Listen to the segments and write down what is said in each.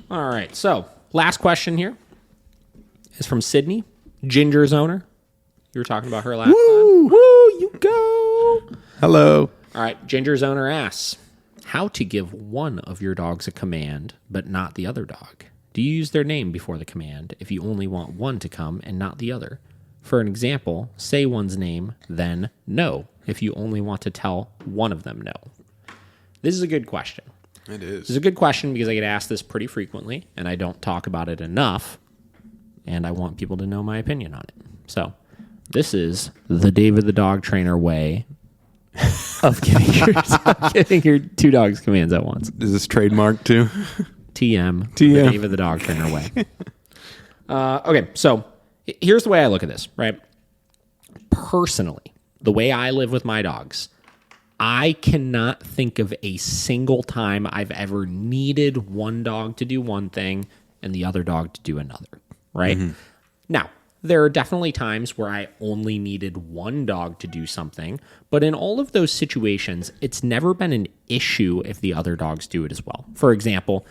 All right. So last question here is from Sydney, Ginger's owner. You were talking about her last time. Woo, you go. Hello. All right. Ginger's owner asks, how to give one of your dogs a command, but not the other dog? Do you use their name before the command if you only want one to come and not the other? For an example, say one's name, then no, if you only want to tell one of them no. This is a good question. It is. This is a good question because I get asked this pretty frequently, and I don't talk about it enough, and I want people to know my opinion on it. So this is the David the Dog Trainer way of getting your two dogs commands at once. Is this trademark too? TM. The David the Dog Trainer way. Okay, so here's the way I look at this, right? Personally, the way I live with my dogs, I cannot think of a single time I've ever needed one dog to do one thing and the other dog to do another, right? Mm-hmm. Now, there are definitely times where I only needed one dog to do something, but in all of those situations, it's never been an issue if the other dogs do it as well. For example,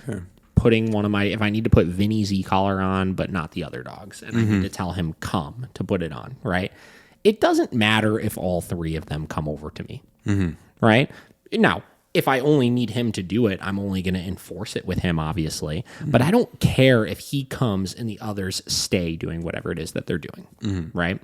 putting if I need to put Vinny's e-collar on, but not the other dogs, and I need to tell him come to put it on, right? It doesn't matter if all three of them come over to me, right? Now, if I only need him to do it, I'm only going to enforce it with him, obviously. But I don't care if he comes and the others stay doing whatever it is that they're doing, right?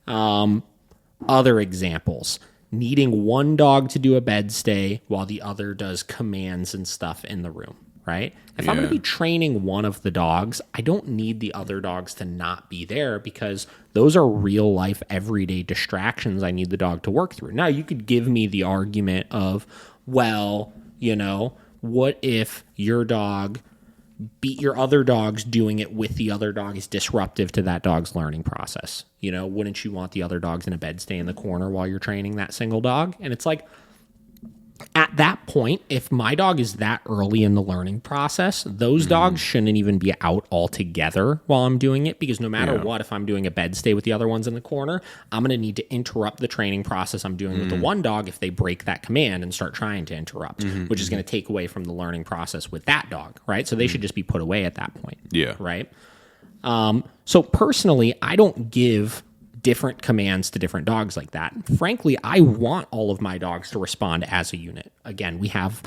Other examples, needing one dog to do a bed stay while the other does commands and stuff in the room, right? If I'm going to be training one of the dogs, I don't need the other dogs to not be there because those are real life, everyday distractions I need the dog to work through. Now, you could give me the argument of, well, what if your dog beat your other dogs doing it with the other dog is disruptive to that dog's learning process? Wouldn't you want the other dogs in a bed stay in the corner while you're training that single dog? And it's like, at that point, if my dog is that early in the learning process, those dogs shouldn't even be out altogether while I'm doing it, because no matter what, if I'm doing a bed stay with the other ones in the corner, I'm going to need to interrupt the training process I'm doing with the one dog if they break that command and start trying to interrupt, which is going to take away from the learning process with that dog, right? So they should just be put away at that point. Yeah. Right? So personally, I don't give different commands to different dogs like that. Frankly, I want all of my dogs to respond as a unit. Again, we have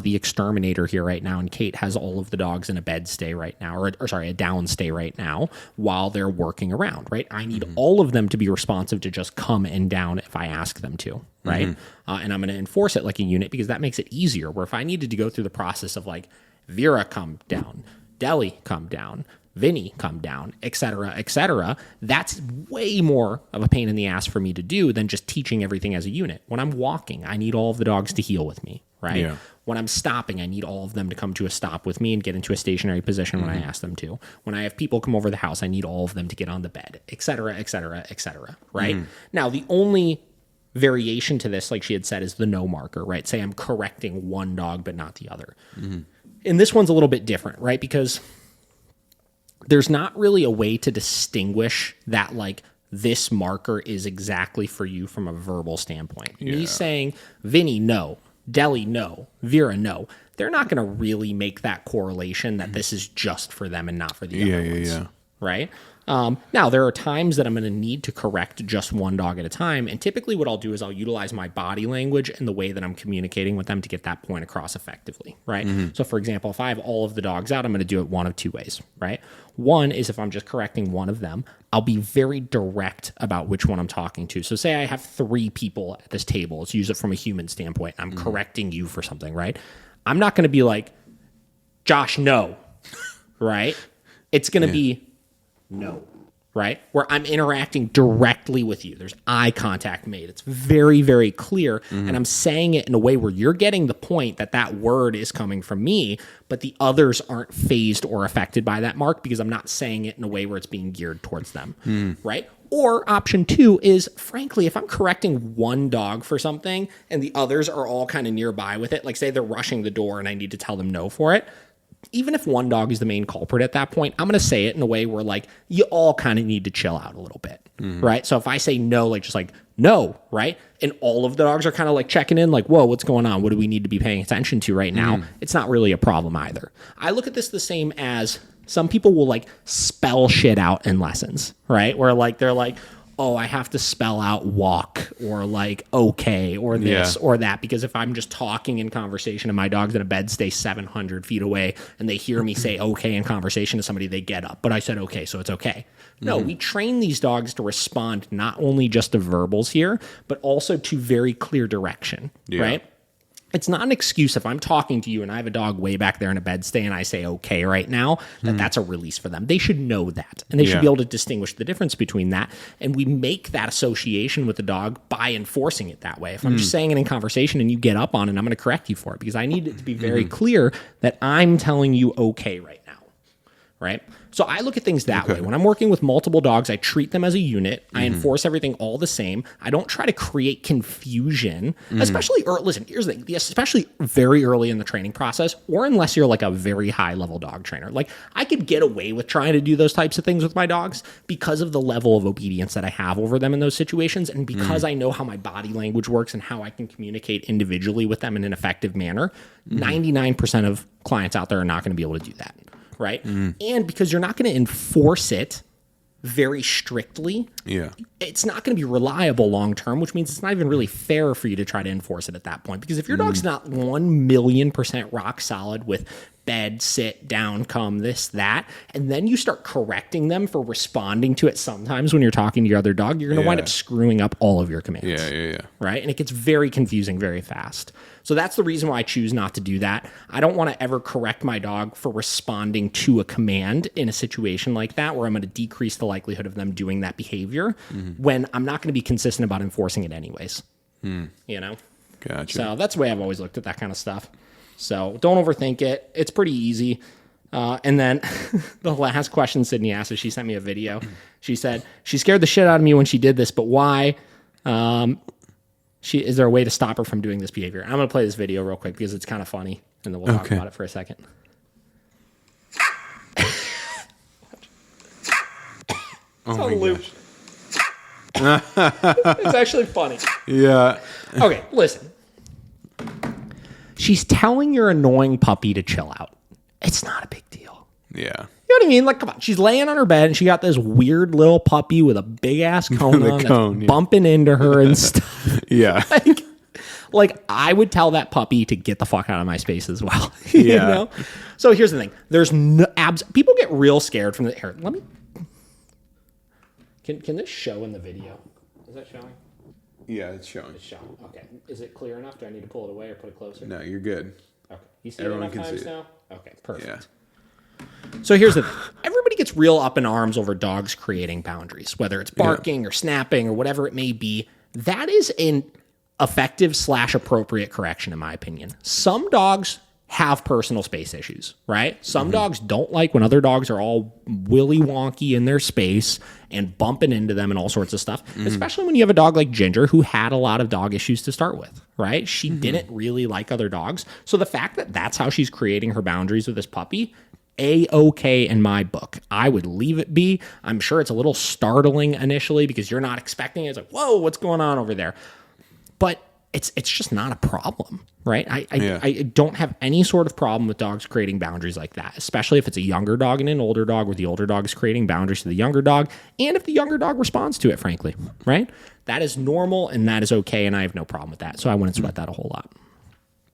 the exterminator here right now, and Kate has all of the dogs in a bed stay right now, or a down stay right now while they're working around, right? I need all of them to be responsive to just come and down if I ask them to, right? And I'm going to enforce it like a unit because that makes it easier, where if I needed to go through the process of like, Vera, come down, Deli, come down, Vinny, come down, et cetera, that's way more of a pain in the ass for me to do than just teaching everything as a unit. When I'm walking, I need all of the dogs to heel with me, right? Yeah. When I'm stopping, I need all of them to come to a stop with me and get into a stationary position when I ask them to. When I have people come over the house, I need all of them to get on the bed, et cetera, right? Now, the only variation to this, like she had said, is the no marker, right? Say I'm correcting one dog but not the other. And this one's a little bit different, right? Because there's not really a way to distinguish that, like, this marker is exactly for you from a verbal standpoint. Yeah. Me saying, Vinny, no. Deli, no. Vera, no. They're not going to really make that correlation that this is just for them and not for the other ones. Right? Now, there are times that I'm going to need to correct just one dog at a time, and typically what I'll do is I'll utilize my body language and the way that I'm communicating with them to get that point across effectively, right? So, for example, if I have all of the dogs out, I'm going to do it one of two ways, right? One is if I'm just correcting one of them, I'll be very direct about which one I'm talking to. So say I have 3 people at this table. Let's use it from a human standpoint. I'm correcting you for something, right? I'm not going to be like, Josh, no, right? It's going to be no, right? Where I'm interacting directly with you. There's eye contact made. It's very, very clear. And I'm saying it in a way where you're getting the point that that word is coming from me, but the others aren't phased or affected by that mark because I'm not saying it in a way where it's being geared towards them, right? Or option 2 is, frankly, if I'm correcting one dog for something and the others are all kind of nearby with it, like say they're rushing the door and I need to tell them no for it, even if one dog is the main culprit at that point, I'm going to say it in a way where, like, you all kind of need to chill out a little bit, right? So if I say no, like, just like, No, right? And all of the dogs are kind of like checking in, like, whoa, what's going on? What do we need to be paying attention to right now? It's not really a problem either. I look at this the same as some people will like spell shit out in lessons, right? Where like they're like, oh, I have to spell out walk or like okay or this or that, because if I'm just talking in conversation and my dog's in a bed stay 700 feet away and they hear me say okay in conversation to somebody, they get up. But I said okay, so it's okay. No, we train these dogs to respond not only just to verbals here, but also to very clear direction, right? It's not an excuse if I'm talking to you and I have a dog way back there in a bed stay and I say okay right now, that's a release for them. They should know that. And they should be able to distinguish the difference between that. And we make that association with the dog by enforcing it that way. If I'm just saying it in conversation and you get up on it, I'm going to correct you for it because I need it to be very clear that I'm telling you okay right now. Right? So I look at things that way. When I'm working with multiple dogs, I treat them as a unit. I enforce everything all the same. I don't try to create confusion, especially, listen, here's the thing, especially very early in the training process, or unless you're like a very high level dog trainer. Like I could get away with trying to do those types of things with my dogs because of the level of obedience that I have over them in those situations. And because I know how my body language works and how I can communicate individually with them in an effective manner, 99% of clients out there are not going to be able to do that. Right. And because you're not going to enforce it very strictly, it's not going to be reliable long term, which means it's not even really fair for you to try to enforce it at that point. Because if your dog's not 1,000,000% rock solid with bed, sit, down, come, this, that, and then you start correcting them for responding to it sometimes when you're talking to your other dog, you're going to wind up screwing up all of your commands. Right? And it gets very confusing very fast. So that's the reason why I choose not to do that. I don't want to ever correct my dog for responding to a command in a situation like that where I'm going to decrease the likelihood of them doing that behavior when I'm not going to be consistent about enforcing it anyways. You know? Gotcha. So that's the way I've always looked at that kind of stuff. So don't overthink it. It's pretty easy. And then the last question Sydney asked is she sent me a video. She said, she scared the shit out of me when she did this, but why? Is there a way to stop her from doing this behavior? I'm going to play this video real quick because it's kind of funny, and then we'll talk about it for a second. It's on loop. It's actually funny. Yeah. Okay, listen. She's telling your annoying puppy to chill out. It's not a big deal. Yeah. You know what I mean? Like, come on. She's laying on her bed, and she got this weird little puppy with a big-ass cone on that's bumping into her and stuff. Yeah. Like, I would tell that puppy to get the fuck out of my space as well. You know? So here's the thing. There's no people get real scared from the... Here, let me... Can this show in the video? Is that showing? Yeah, it's showing. It's showing. Okay. Is it clear enough? Do I need to pull it away or put it closer? No, you're good. Okay. You see Everyone it enough can times see it. now? Okay, perfect. Yeah. So here's the thing. Everybody gets real up in arms over dogs creating boundaries, whether it's barking or snapping or whatever it may be. That is an effective / appropriate correction, in my opinion. Some dogs have personal space issues, right? Some dogs don't like when other dogs are all willy wonky in their space and bumping into them and all sorts of stuff, especially when you have a dog like Ginger who had a lot of dog issues to start with, right? She didn't really like other dogs. So the fact that that's how she's creating her boundaries with this puppy, A-okay in my book. I would leave it be. I'm sure it's a little startling initially because you're not expecting it. It's like, whoa, what's going on over there? But it's just not a problem, right? I don't have any sort of problem with dogs creating boundaries like that, especially if it's a younger dog and an older dog where the older dog is creating boundaries to the younger dog, and if the younger dog responds to it, frankly, right? That is normal and that is okay, and I have no problem with that, so I wouldn't sweat that a whole lot.